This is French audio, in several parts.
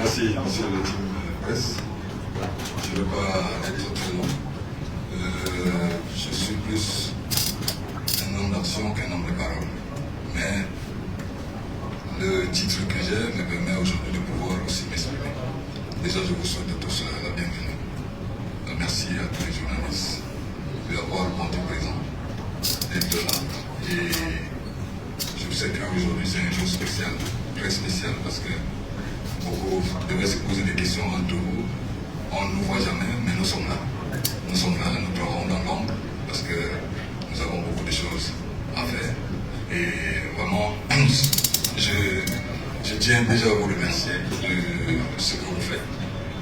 Merci, monsieur le team presse. Je ne veux pas être très long. Je suis plus un homme d'action qu'un homme de parole. Mais le titre que j'ai me permet aujourd'hui de pouvoir aussi m'exprimer. Déjà, je vous souhaite à tous la bienvenue. Merci à tous les journalistes d'avoir répondu présent, d'être là. Et je sais qu'aujourd'hui, c'est un jour spécial, très spécial, parce que beaucoup devaient se poser des questions entre vous. On ne nous voit jamais, mais nous sommes là. Nous sommes là, nous travaillons dans l'ombre, parce que nous avons beaucoup de choses à faire. Et vraiment, je tiens déjà à vous remercier de ce que vous faites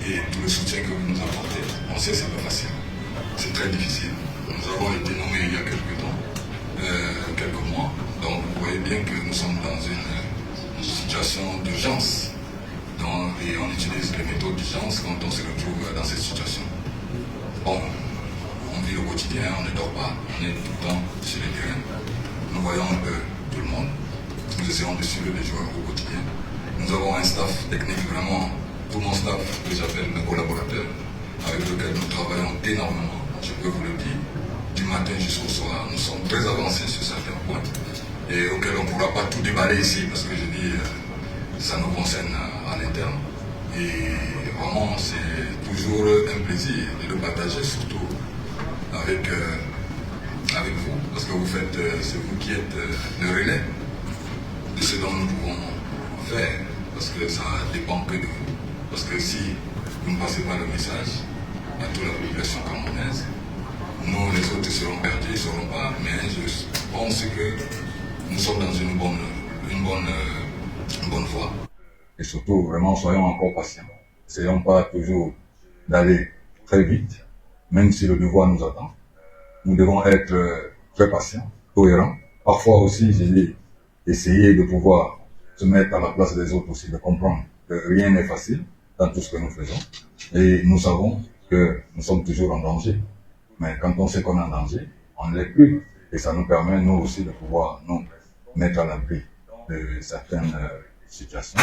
et tout le soutien que vous nous apportez. On sait que ce n'est pas facile, c'est très difficile. Nous avons été nommés il y a quelques temps, quelques mois. Donc vous voyez bien que nous sommes dans une situation d'urgence. Et on utilise les méthodes d'urgence quand on se retrouve dans cette situation. Bon, on vit le quotidien, on ne dort pas, on est tout le temps sur les terrains. Nous voyons un peu tout le monde. Nous essayons de suivre les joueurs au quotidien. Nous avons un staff technique, vraiment, tout mon staff que j'appelle mes collaborateurs, avec lequel nous travaillons énormément, je peux vous le dire, du matin jusqu'au soir. Nous sommes très avancés sur certains points et auxquels on ne pourra pas tout déballer ici parce que je dis, ça nous concerne à l'interne. Et vraiment, c'est toujours un plaisir de le partager, surtout avec vous, parce que vous faites, c'est vous qui êtes le relais de ce dont nous pouvons faire, parce que ça dépend que de vous. Parce que si vous ne passez pas le message à toute la population camerounaise, nous les autres seront perdus, ils ne sauront pas, mais je pense que nous sommes dans une bonne voie. Et surtout, vraiment, soyons encore patients. Essayons pas toujours d'aller très vite, même si le devoir nous attend. Nous devons être très patients, cohérents. Parfois aussi, j'ai dit, essayer de pouvoir se mettre à la place des autres aussi, de comprendre que rien n'est facile dans tout ce que nous faisons. Et nous savons que nous sommes toujours en danger. Mais quand on sait qu'on est en danger, on ne l'est plus. Et ça nous permet, nous aussi, de pouvoir nous mettre à l'abri de certaines situations.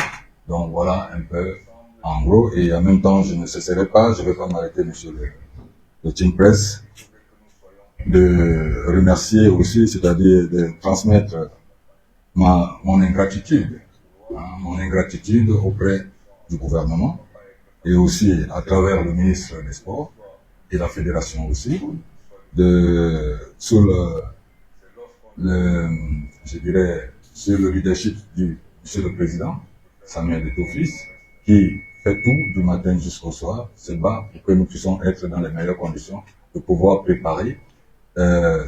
Donc voilà un peu en gros. Et en même temps, je ne cesserai pas, je ne vais pas m'arrêter, monsieur le team press, de remercier aussi, c'est-à-dire de transmettre mon ingratitude auprès du gouvernement et aussi à travers le ministre des Sports et la fédération aussi, sur le leadership du monsieur le président, Samuel Eto'o-Fils, qui fait tout du matin jusqu'au soir, se bat pour que nous puissions être dans les meilleures conditions de pouvoir préparer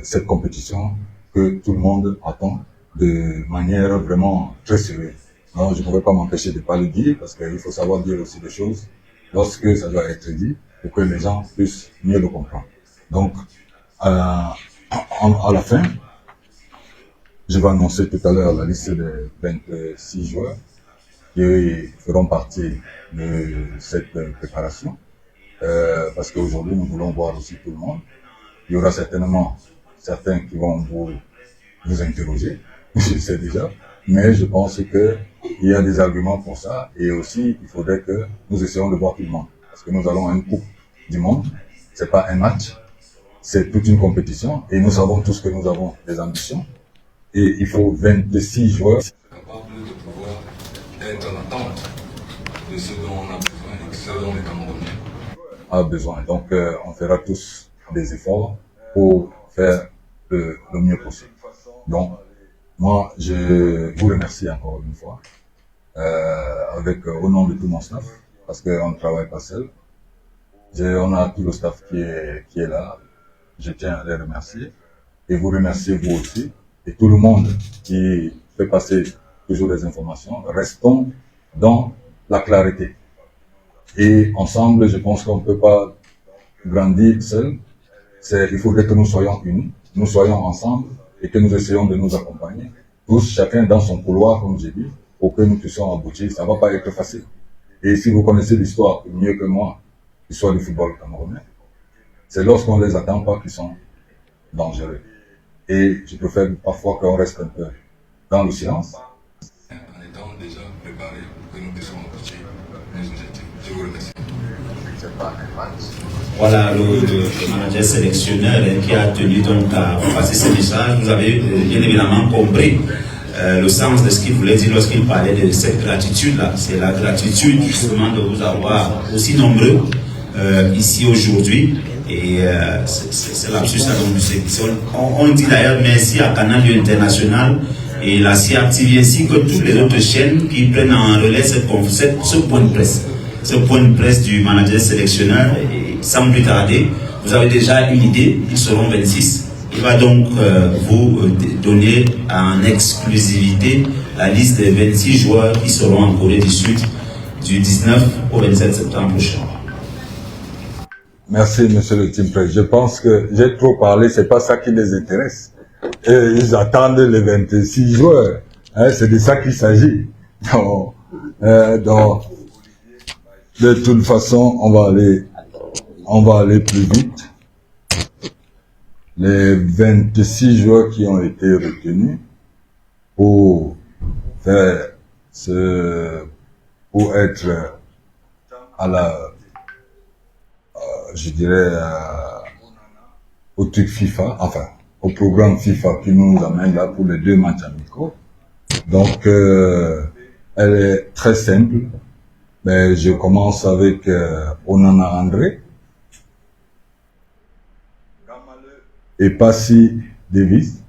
cette compétition que tout le monde attend de manière vraiment très sérieuse. Alors, je ne pouvais pas m'empêcher de ne pas le dire parce qu'il faut savoir dire aussi des choses lorsque ça doit être dit pour que les gens puissent mieux le comprendre. Donc, à la fin, je vais annoncer tout à l'heure la liste des 26 joueurs qui feront partie de cette préparation parce qu'aujourd'hui, nous voulons voir aussi tout le monde. Il y aura certainement certains qui vont vous interroger, je sais déjà, mais je pense qu'il y a des arguments pour ça et aussi il faudrait que nous essayions de voir tout le monde parce que nous allons à une coupe du monde, c'est pas un match, c'est toute une compétition et nous savons tous que nous avons des ambitions et il faut 26 joueurs capables de pouvoir être à l'attente de ce dont on a besoin et ce dont les Camerounais ont besoin. Donc on fera tous des efforts pour faire le mieux possible. Donc, moi, je vous remercie encore une fois, au nom de tout mon staff, parce qu'on ne travaille pas seul. On a tout le staff qui est là. Je tiens à les remercier et vous remercier vous aussi et tout le monde qui fait passer toujours les informations. Restons dans la clarté. Et ensemble, je pense qu'on ne peut pas grandir seul. Il faudrait que nous soyons unis, nous soyons ensemble et que nous essayons de nous accompagner, tous, chacun dans son couloir, comme j'ai dit, pour que nous puissions aboutir. Ça ne va pas être facile. Et si vous connaissez l'histoire mieux que moi, l'histoire du football camerounais, c'est lorsqu'on ne les attend pas qu'ils sont dangereux. Et je préfère parfois qu'on reste un peu dans le silence. En étant déjà préparé pour que nous puissions aboutir. Voilà le manager sélectionneur qui a tenu donc à passer ce message. Vous avez bien évidemment compris le sens de ce qu'il voulait dire lorsqu'il parlait de cette gratitude-là. C'est la gratitude justement de vous avoir aussi nombreux ici aujourd'hui. Et c'est lapsus on dit d'ailleurs merci à Canal International et la CRTV ainsi que toutes les autres chaînes qui prennent en relais ce point de presse. Ce point de presse du manager sélectionneur. Et sans plus tarder, vous avez déjà une idée, ils seront 26. Il va donc vous donner en exclusivité la liste des 26 joueurs qui seront en Corée du Sud du 19 au 27 septembre prochain. Merci, monsieur le team press. Je pense que j'ai trop parlé, c'est pas ça qui les intéresse. Et ils attendent les 26 joueurs. Hein, c'est de ça qu'il s'agit. Donc, de toute façon, on va aller plus vite. Les 26 joueurs qui ont été retenus pour faire pour être à la, je dirais, au truc FIFA, enfin, au programme FIFA qui nous amène là pour les 2 matchs amicaux. Donc, elle est très simple. Mais je commence avec Onana André et Passy Davis.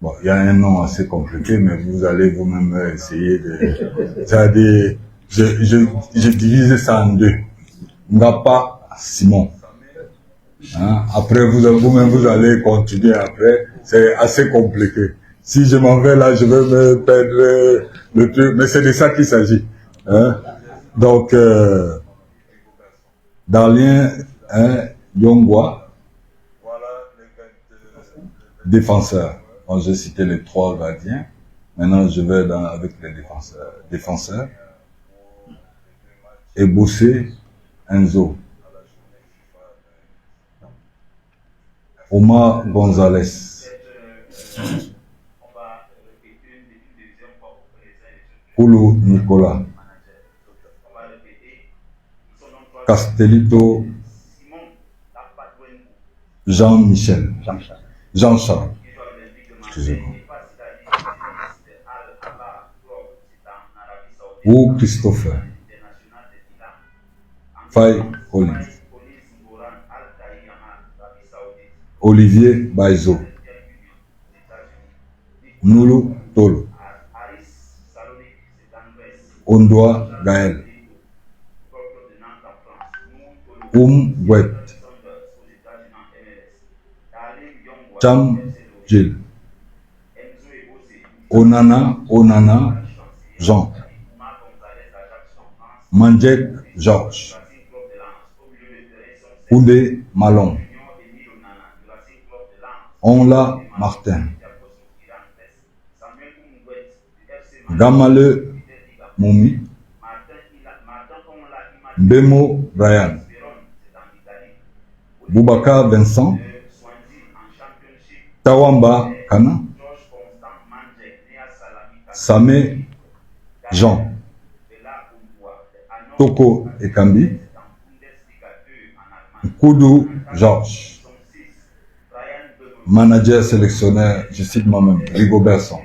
Bon, il y a un nom assez compliqué, mais vous allez vous-même essayer de... C'est-à-dire, je divise ça en 2. Ngapa Simon. Hein? Après, vous-même, vous allez continuer après. C'est assez compliqué. Si je m'en vais là, je vais me perdre le truc. Mais c'est de ça qu'il s'agit. Hein? Donc, Darlien Yongwa, défenseur. Bon, j'ai cité les 3 gardiens. Maintenant, je vais avec les défenseurs. Et Bossé Enzo. Omar Gonzalez. Koulou Nicolas. Castellito Jean-Michel. Jean-Charles. Excusez-moi. Ou Christopher. Faye Oli. Olivier Baizo. Noulou Tolo. Ondoa Gaël. Wet. Cham Gilles. Onana Jean. Mandjek Georges. Oudé Malon. Onla Martin. Gamale Moumi. Bemo Brian. Boubacar Vincent. Tawamba Kana. Samé Jean. Toko Ekambi. Koudou Georges. Manager sélectionneur, je cite moi-même, Rigobertson.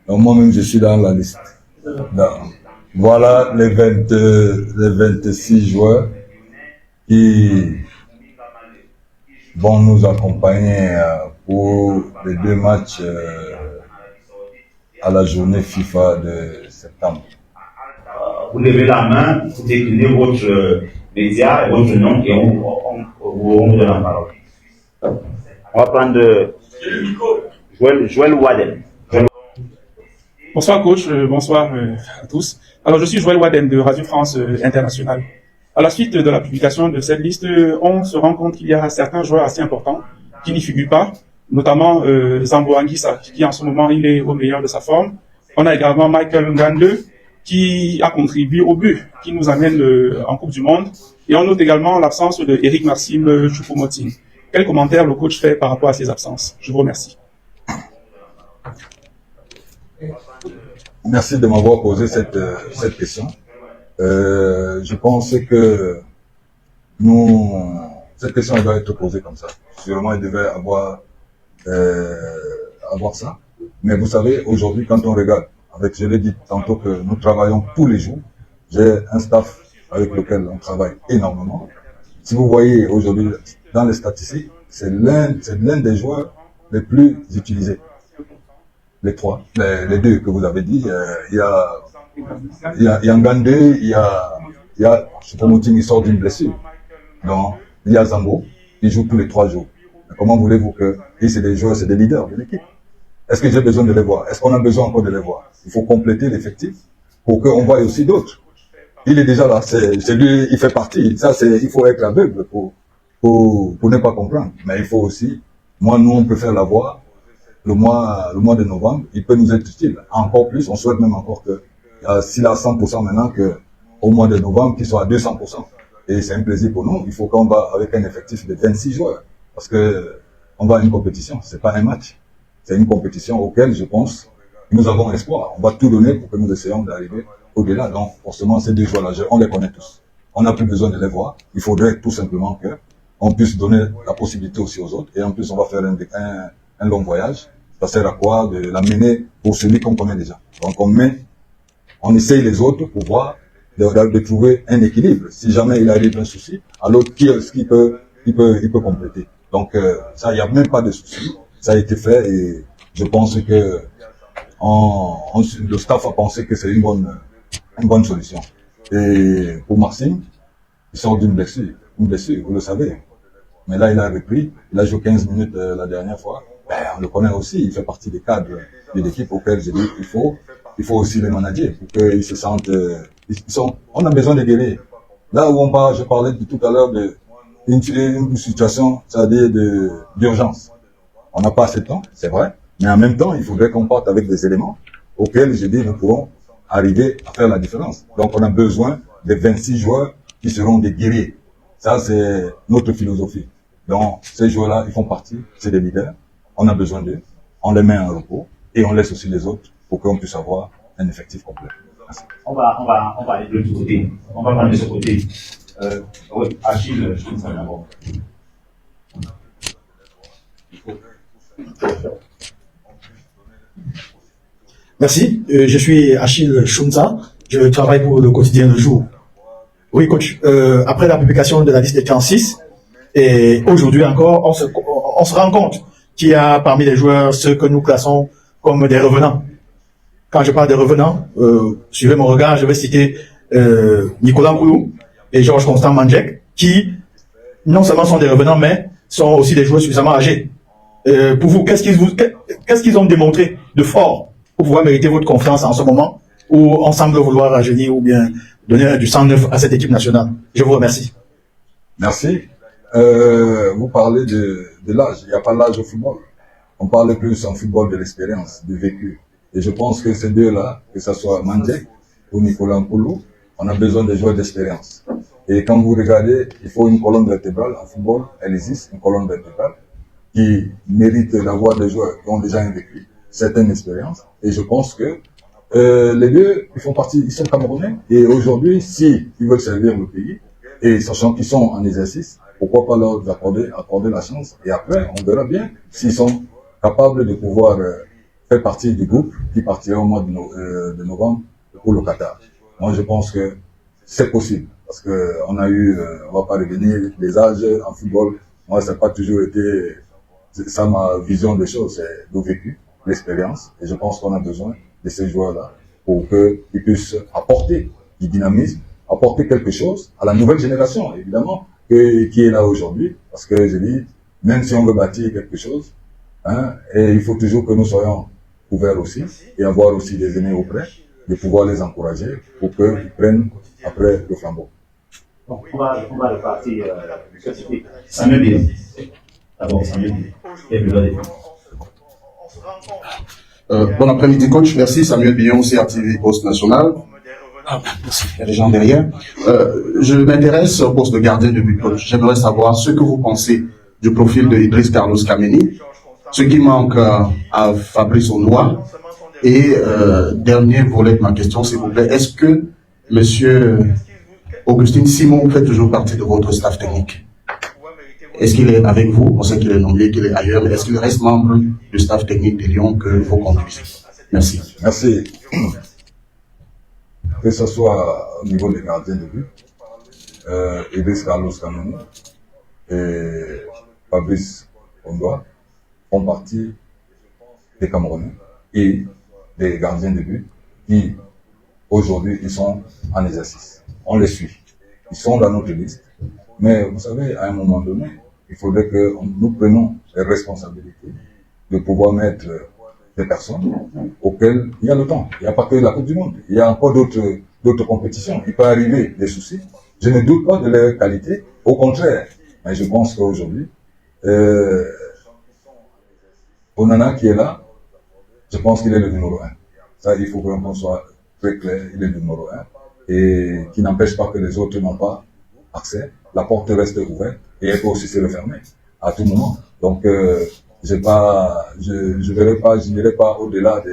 Donc moi-même, je suis dans la liste. Donc, voilà les 26 joueurs qui vont nous accompagner pour les 2 matchs à la journée FIFA de septembre. Vous levez la main, vous déclinez votre média et votre nom et on vous donne la parole. On va prendre Joël Waden. Bonsoir coach, bonsoir à tous. Alors je suis Joël Waden de Radio France Internationale. À la suite de la publication de cette liste, on se rend compte qu'il y a certains joueurs assez importants qui n'y figurent pas, notamment Zambo Anguissa, qui en ce moment il est au meilleur de sa forme. On a également Michael Ngande, qui a contribué au but qui nous amène en Coupe du Monde. Et on note également l'absence de Eric Maxime Choupo-Moting. Quel commentaire le coach fait par rapport à ces absences? Je vous remercie. Merci de m'avoir posé cette question. Je pense que cette question doit être posée comme ça. Sûrement, il devait avoir ça. Mais vous savez, aujourd'hui, quand on regarde, je l'ai dit tantôt que nous travaillons tous les jours. J'ai un staff avec lequel on travaille énormément. Si vous voyez aujourd'hui dans les statistiques, c'est l'un des joueurs les plus utilisés. Les deux que vous avez dit, il y a Ngande, il y a Choupo-Moting, il sort d'une blessure. Donc, il y a Zambo, il joue tous les 3 jours. Mais comment voulez-vous que, et c'est des joueurs, c'est des leaders de l'équipe. Est-ce que j'ai besoin de les voir? Est-ce qu'on a besoin encore de les voir? Il faut compléter l'effectif pour qu'on voie aussi d'autres. Il est déjà là, c'est lui, il fait partie. Ça, il faut être aveugle pour ne pas comprendre. Mais il faut aussi, nous, on peut faire la voix. Le mois de novembre, il peut nous être utile. Encore plus, on souhaite même encore que, s'il a 100% maintenant, au mois de novembre, qu'il soit à 200%. Et c'est un plaisir pour nous. Il faut qu'on va avec un effectif de 26 joueurs. Parce que, on va à une compétition. C'est pas un match. C'est une compétition auquel, je pense, nous avons espoir. On va tout donner pour que nous essayons d'arriver au-delà. Donc, forcément, ces 2 joueurs-là, on les connaît tous. On n'a plus besoin de les voir. Il faudrait tout simplement qu'on puisse donner la possibilité aussi aux autres. Et en plus, on va faire un long voyage. Ça sert à quoi? De l'amener pour celui qu'on connaît déjà. Donc, on essaye les autres pour voir, de trouver un équilibre. Si jamais il arrive un souci, alors qui est-ce qu'il peut compléter? Donc, ça, il n'y a même pas de souci. Ça a été fait et je pense que le staff a pensé que c'est une bonne solution. Et pour Maxime, il sort d'une blessure, vous le savez. Mais là, il a repris, il a joué 15 minutes la dernière fois. On le connaît aussi, il fait partie des cadres de l'équipe auxquels j'ai dit qu'il faut aussi les manager pour qu'ils se sentent, on a besoin de guérir. Là où je parlais tout à l'heure d'une situation, c'est-à-dire d'urgence. On n'a pas assez de temps, c'est vrai, mais en même temps, il faudrait qu'on parte avec des éléments auxquels, j'ai dit, nous pourrons arriver à faire la différence. Donc, on a besoin de 26 joueurs qui seront des guerriers. Ça, c'est notre philosophie. Donc, ces joueurs-là, ils font partie, c'est des leaders. On a besoin d'eux. On les met en repos et on laisse aussi les autres pour qu'on puisse avoir un effectif complet. Merci. On va aller de l'autre côté. On va prendre de ce côté. Oui, Achille, je vous en d'abord. Merci, je suis Achille Chounza, je travaille pour le quotidien Le Jour. Oui, coach, après la publication de la liste des 36, et aujourd'hui encore, on se rend compte qu'il y a parmi les joueurs ceux que nous classons comme des revenants. Quand je parle de revenants, suivez mon regard, je vais citer Nicolas Mboulou et Georges Constant Mandjek, qui non seulement sont des revenants, mais sont aussi des joueurs suffisamment âgés. Pour vous, qu'est-ce qu'ils ont démontré de fort pour pouvoir mériter votre confiance en ce moment où on semble vouloir rajeunir ou bien donner du sang neuf à cette équipe nationale? Je vous remercie. Merci. Vous parlez de l'âge. Il n'y a pas l'âge au football. On parle plus en football de l'expérience, du vécu. Et je pense que ces deux-là, que ce soit Mandjek ou Nicolas Mpoulou, on a besoin de joueurs d'expérience. Et quand vous regardez, il faut une colonne vertébrale. En football, elle existe, une colonne vertébrale qui mérite d'avoir des joueurs qui ont déjà un vécu, certaines expériences. Et je pense que les deux, ils sont camerounais. Et aujourd'hui, si ils veulent servir le pays, et sachant qu'ils sont en exercice, pourquoi pas leur accorder la chance. Et après, on verra bien s'ils sont capables de pouvoir faire partie du groupe qui partira au mois de novembre pour le Qatar. Moi, je pense que c'est possible. Parce que on a eu, on va pas revenir, les âges en football. Moi, ça n'a pas toujours été ça ma vision des choses, c'est le vécu, l'expérience. Et je pense qu'on a besoin de ces joueurs-là pour qu'ils puissent apporter du dynamisme, apporter quelque chose à la nouvelle génération, évidemment, qui est là aujourd'hui. Parce que je dis, même si on veut bâtir quelque chose, et il faut toujours que nous soyons ouverts aussi et avoir aussi des aînés auprès, de pouvoir les encourager pour qu'ils prennent après le flambeau. Bon, on va repartir Samuel Bié. D'abord, Samuel Bié. Bon après-midi, coach. Merci. Samuel Billon, CRTV Poste National. Merci. Il y a des gens derrière. Je m'intéresse au poste de gardien de but, coach. J'aimerais savoir ce que vous pensez du profil de Idriss Carlos Kameni, ce qui manque à Fabrice Ondoa. Et dernier volet de ma question, s'il vous plaît, est-ce que Monsieur Augustin Simon fait toujours partie de votre staff technique. Est-ce qu'il est avec vous? On sait qu'il est nommé, qu'il est ailleurs, mais est-ce qu'il reste membre du staff technique de Lyon que vous conduisez? Merci. Merci. Que ce soit au niveau des gardiens de but, Idriss Carlos Kameni et Fabrice Ondoa font partie des Camerounais et des gardiens de but qui, aujourd'hui, ils sont en exercice. On les suit. Ils sont dans notre liste. Mais vous savez, à un moment donné, il faudrait que nous prenions les responsabilités de pouvoir mettre des personnes auxquelles il y a le temps. Il n'y a pas que la Coupe du Monde. Il y a encore d'autres compétitions. Il peut arriver des soucis. Je ne doute pas de leur qualité. Au contraire. Mais je pense qu'aujourd'hui, Onana qui est là, je pense qu'il est le numéro 1. Ça, il faut qu'on soit très clair. Il est le numéro 1. Et qui n'empêche pas que les autres n'ont pas accès. La porte reste ouverte et elle peut aussi se refermer à tout moment. Donc, je n'irai pas au-delà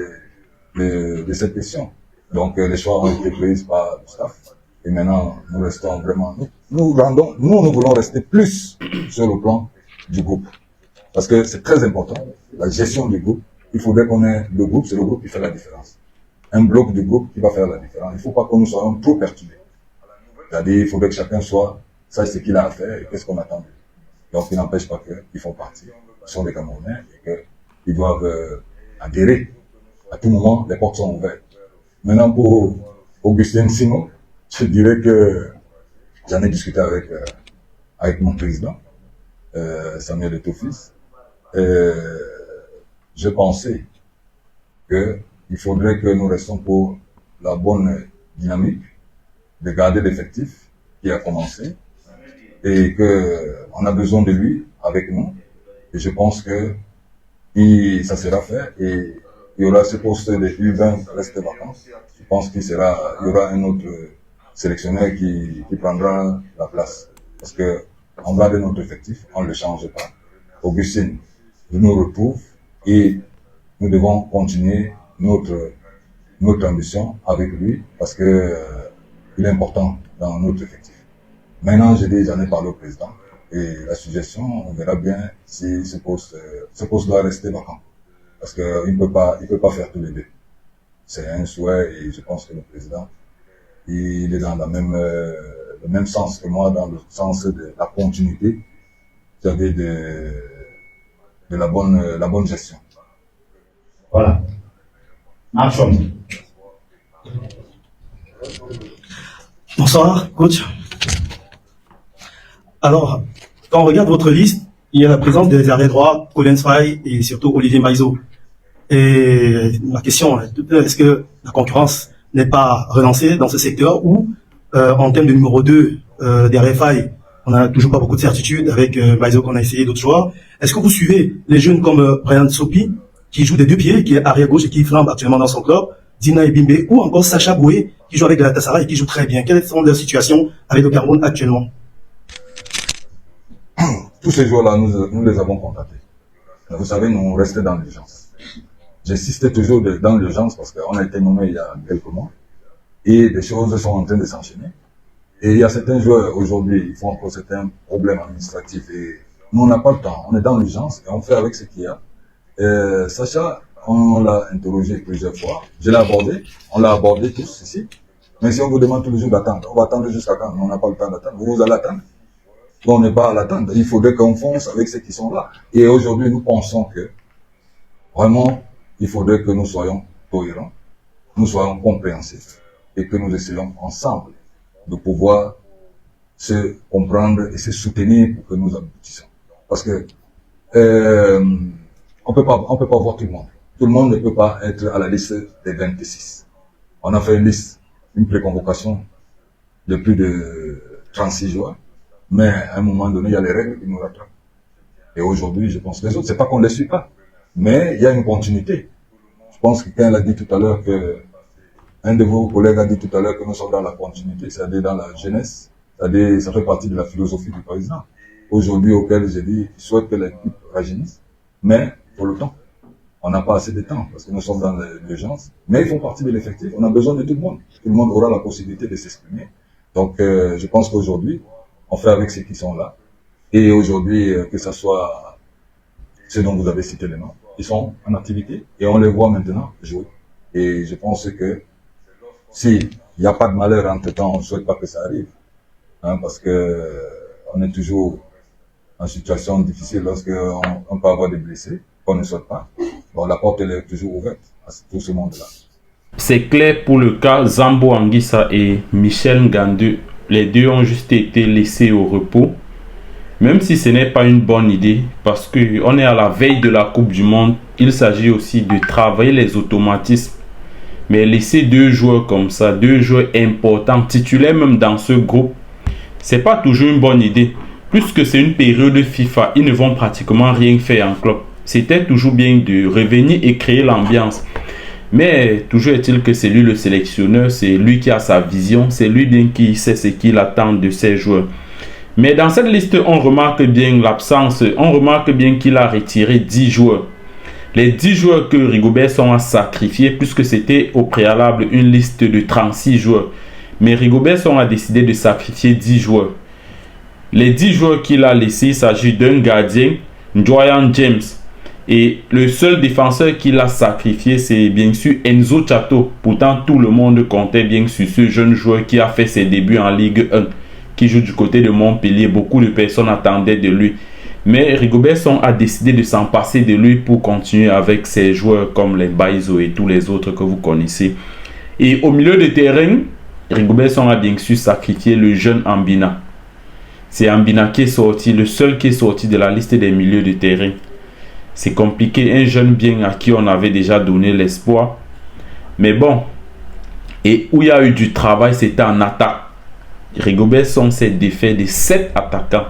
de cette question. Donc, les choix ont été pris par le staff. Et maintenant, nous restons vraiment, nous voulons rester plus sur le plan du groupe. Parce que c'est très important. La gestion du groupe, il faudrait qu'on ait le groupe, c'est le groupe qui fait la différence. Un bloc du groupe qui va faire la différence. Il ne faut pas que nous soyons trop perturbés. C'est-à-dire, il faudrait que chacun sache ce qu'il a à faire et qu'est-ce qu'on attend de lui. Donc, il n'empêche pas qu'ils font partie. Ils sont des Camerounais et qu'ils doivent adhérer. À tout moment, les portes sont ouvertes. Maintenant, pour Augustin Simon, je dirais que j'en ai discuté avec mon président, Samuel Eto'o-Fils. Je pensais qu'il faudrait que nous restions pour la bonne dynamique de garder l'effectif qui a commencé et qu'on a besoin de lui avec nous. Et je pense que ça sera fait et il y aura ce poste de U20 reste vacant. Je pense qu'il y aura un autre sélectionneur qui prendra la place. Parce que on garde notre effectif, on ne le change pas. Augustin nous retrouve et nous devons continuer notre ambition avec lui parce que il est important dans notre effectif. Maintenant, j'en ai parlé au président et la suggestion, on verra bien si ce poste doit rester vacant. Parce qu'il ne peut pas faire tous les deux. C'est un souhait et je pense que le président, il est dans le même sens que moi, dans le sens de la continuité, c'est-à-dire de la bonne gestion. Voilà. Action. Bonsoir, coach. Alors, quand on regarde votre liste, il y a la présence des arrières droits, Collins Fay et surtout Olivier Maizo. Et ma question est, est-ce que la concurrence n'est pas relancée dans ce secteur ou, en termes de numéro 2, derrière Fay, on n'a toujours pas beaucoup de certitude avec Maizo qu'on a essayé d'autres joueurs. Est-ce que vous suivez les jeunes comme Brian Sopi, qui joue des deux pieds, qui est arrière gauche et qui flambe actuellement dans son club, Dina Ebimbe, ou encore Sacha Boué, qui joue avec Galatasaray et qui joue très bien. Quelles sont leurs situations avec le Cameroun actuellement? Tous ces joueurs-là, nous les avons contactés. Vous savez, nous restons dans l'urgence. J'insistais toujours dans l'urgence parce qu'on a été nommé il y a quelques mois et les choses sont en train de s'enchaîner. Et il y a certains joueurs aujourd'hui, ils font encore certains problèmes administratifs et nous on n'a pas le temps. On est dans l'urgence et on fait avec ce qu'il y a. Sacha, on l'a interrogé plusieurs fois. Je l'ai abordé. On l'a abordé tous ici. Mais si on vous demande tous les jours d'attendre, on va attendre jusqu'à quand? On n'a pas le temps d'attendre. Vous allez attendre. On n'est pas à l'attendre. Il faudrait qu'on fonce avec ceux qui sont là. Et aujourd'hui, nous pensons que vraiment, il faudrait que nous soyons cohérents, nous soyons compréhensifs et que nous essayons ensemble de pouvoir se comprendre et se soutenir pour que nous aboutissions. Parce que on peut pas voir tout le monde. Tout le monde ne peut pas être à la liste des 26. On a fait une liste, une préconvocation de plus de 36 joueurs. Mais à un moment donné, il y a les règles qui nous rattrapent. Et aujourd'hui, je pense que les autres, c'est pas qu'on ne les suit pas. Mais il y a une continuité. Je pense que quelqu'un l'a dit tout à l'heure un de vos collègues a dit tout à l'heure que nous sommes dans la continuité, c'est-à-dire dans la jeunesse. C'est-à-dire, ça fait partie de la philosophie du président. Aujourd'hui, auquel j'ai dit, il souhaite que l'équipe rajeunisse, mais pour le temps. On n'a pas assez de temps parce que nous sommes dans l'urgence, mais ils font partie de l'effectif. On a besoin de tout le monde. Tout le monde aura la possibilité de s'exprimer. Donc, je pense qu'aujourd'hui, on fait avec ceux qui sont là. Et aujourd'hui, que ce soit ceux dont vous avez cité les noms, ils sont en activité et on les voit maintenant jouer. Et je pense que s'il n'y a pas de malheur entre-temps, on ne souhaite pas que ça arrive. Hein, parce que on est toujours en situation difficile lorsqu'on peut avoir des blessés, qu'on ne souhaite pas. Bon, la porte elle est toujours ouverte à tout ce monde-là. C'est clair pour le cas Zambo Anguissa et Michel Ngandou. Les deux ont juste été laissés au repos. Même si ce n'est pas une bonne idée, parce qu'on est à la veille de la Coupe du Monde, il s'agit aussi de travailler les automatismes. Mais laisser deux joueurs comme ça, deux joueurs importants, titulaires même dans ce groupe, c'est pas toujours une bonne idée. Puisque c'est une période FIFA, ils ne vont pratiquement rien faire en club. C'était toujours bien de revenir et créer l'ambiance. Mais toujours est-il que c'est lui le sélectionneur, c'est lui qui a sa vision, c'est lui bien qui sait ce qu'il attend de ses joueurs. Mais dans cette liste, on remarque bien l'absence, on remarque bien qu'il a retiré 10 joueurs. Les 10 joueurs que Rigobert Song a sacrifiés, puisque c'était au préalable une liste de 36 joueurs. Mais Rigobert Song a décidé de sacrifier 10 joueurs. Les 10 joueurs qu'il a laissés, il s'agit d'un gardien, Njoyan James. Et le seul défenseur qu'il a sacrifié, c'est bien sûr Enzo Chato. Pourtant, tout le monde comptait bien sur ce jeune joueur qui a fait ses débuts en Ligue 1, qui joue du côté de Montpellier. Beaucoup de personnes attendaient de lui. Mais Rigobert Song a décidé de s'en passer de lui pour continuer avec ses joueurs comme les Baizo et tous les autres que vous connaissez. Et au milieu de terrain, Rigobert Song a bien sûr sacrifié le jeune Ambina. C'est Ambina qui est sorti, le seul qui est sorti de la liste des milieux de terrain. C'est compliqué, un jeune bien à qui on avait déjà donné l'espoir. Mais bon, et où il y a eu du travail, c'était en attaque. Rigobert Song s'est défait de 7 attaquants.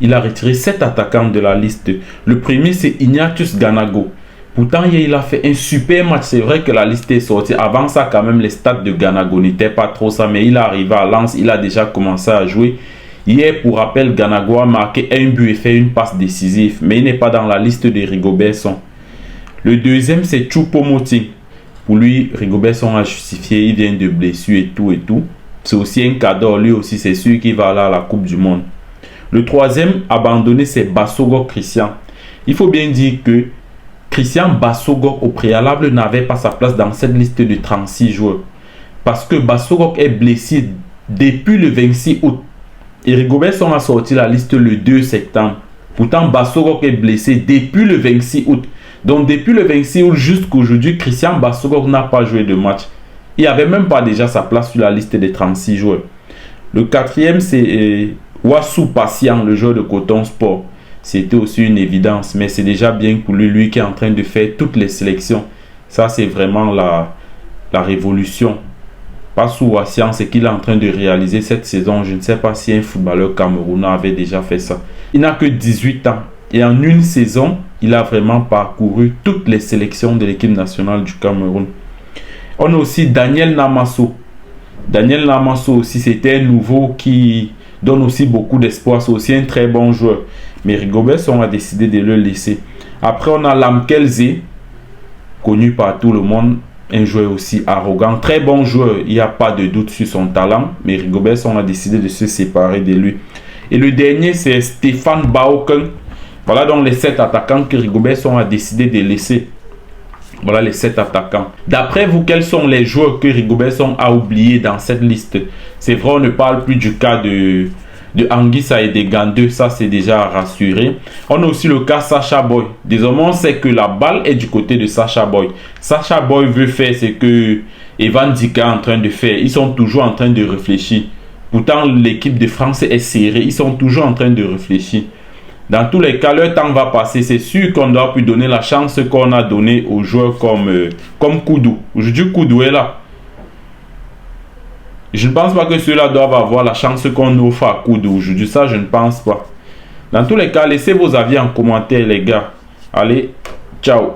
Il a retiré 7 attaquants de la liste. Le premier, c'est Ignatius Ganago. Pourtant, il a fait un super match. C'est vrai que la liste est sortie. Avant ça, quand même, les stats de Ganago n'étaient pas trop ça. Mais il est arrivé à Lens. Il a déjà commencé à jouer. Hier, pour rappel, Ganago a marqué un but et fait une passe décisive. Mais il n'est pas dans la liste de Rigobert Song. Le deuxième, c'est Choupo-Moting. Pour lui, Rigobert Song a justifié. Il vient de blessure et tout et tout. C'est aussi un cadeau. Lui aussi, c'est sûr qu'il va aller à la Coupe du Monde. Le troisième abandonné, c'est Bassogok Christian. Il faut bien dire que Christian Bassogok, au préalable, n'avait pas sa place dans cette liste de 36 joueurs. Parce que Bassogok est blessé depuis le 26 août. Et Rigobert Song a sorti la liste le 2 septembre. Pourtant, Bassogok est blessé depuis le 26 août. Donc, depuis le 26 août jusqu'aujourd'hui, Christian Bassogok n'a pas joué de match. Il n'avait même pas déjà sa place sur la liste des 36 joueurs. Le quatrième, c'est Wassou Patient, le joueur de Coton Sport. C'était aussi une évidence, mais c'est déjà bien pour lui, lui qui est en train de faire toutes les sélections. Ça, c'est vraiment la révolution. Wassou Patient, c'est qu'il est en train de réaliser cette saison. Je ne sais pas si un footballeur camerounais avait déjà fait ça. Il n'a que 18 ans. Et en une saison, il a vraiment parcouru toutes les sélections de l'équipe nationale du Cameroun. On a aussi Daniel Namasso. Daniel Namasso aussi, c'était un nouveau qui donne aussi beaucoup d'espoir. C'est aussi un très bon joueur. Mais Rigobert Song a décidé de le laisser. Après, on a Lamkelze, connu par tout le monde. Un joueur aussi arrogant. Très bon joueur. Il n'y a pas de doute sur son talent. Mais Rigobert Song a décidé de se séparer de lui. Et le dernier, c'est Stéphane Baoken. Voilà donc les 7 attaquants que Rigobert Song a décidé de laisser. Voilà les 7 attaquants. D'après vous, quels sont les joueurs que Rigobert Song a oubliés dans cette liste? C'est vrai, on ne parle plus du cas de Anguissa et de Ngandou. Ça, c'est déjà rassuré. On a aussi le cas Sacha Boy. Désormais, on sait que la balle est du côté de Sacha Boy. Sacha Boy veut faire ce que Evan Dika est en train de faire. Ils sont toujours en train de réfléchir. Pourtant, l'équipe de France est serrée. Ils sont toujours en train de réfléchir. Dans tous les cas, le temps va passer. C'est sûr qu'on doit plus donner la chance qu'on a donnée aux joueurs comme Koudou. Aujourd'hui, Koudou est là. Je ne pense pas que ceux-là doivent avoir la chance qu'on offre à Koudou. Aujourd'hui, ça, je ne pense pas. Dans tous les cas, laissez vos avis en commentaire, les gars. Allez, ciao.